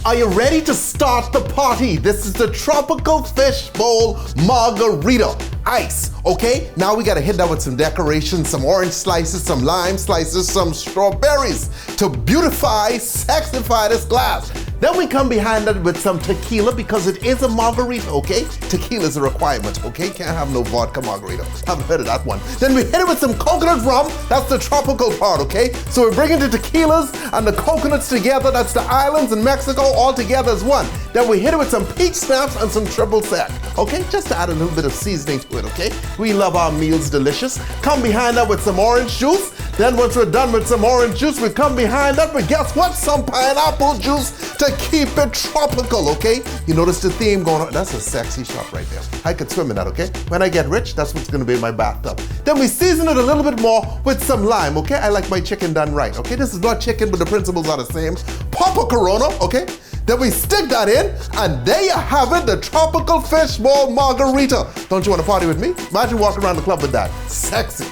Are you ready to start the party? This is the Tropical Fishbowl Margarita. Ice, okay? Now we gotta hit that with some decorations, some orange slices, some lime slices, some strawberries to beautify, sexify this glass. Then we come behind that with some tequila because it is a margarita, okay? Tequila is a requirement, okay? Can't have no vodka margarita. Haven't heard of that one. Then we hit it with some coconut rum. That's the tropical part, okay? So we're bringing the tequilas and the coconuts together. That's the islands and Mexico all together as one. Then we hit it with some peach schnapps and some triple sec, okay? Just to add a little bit of seasoning to it, okay? We love our meals delicious. Come behind that with some orange juice. Then once we're done with some orange juice, we come behind that with, guess what? Some pineapple juice to keep it tropical, okay? You notice the theme going on? That's a sexy shot right there. I could swim in that, okay? When I get rich, that's what's gonna be in my bathtub. Then we season it a little bit more with some lime, okay? I like my chicken done right, okay? This is not chicken, but the principles are the same. Pop a Corona, okay? Then we stick that in, and there you have it, the Tropical Fishbowl Margarita. Don't you want to party with me? Imagine walking around the club with that. Sexy.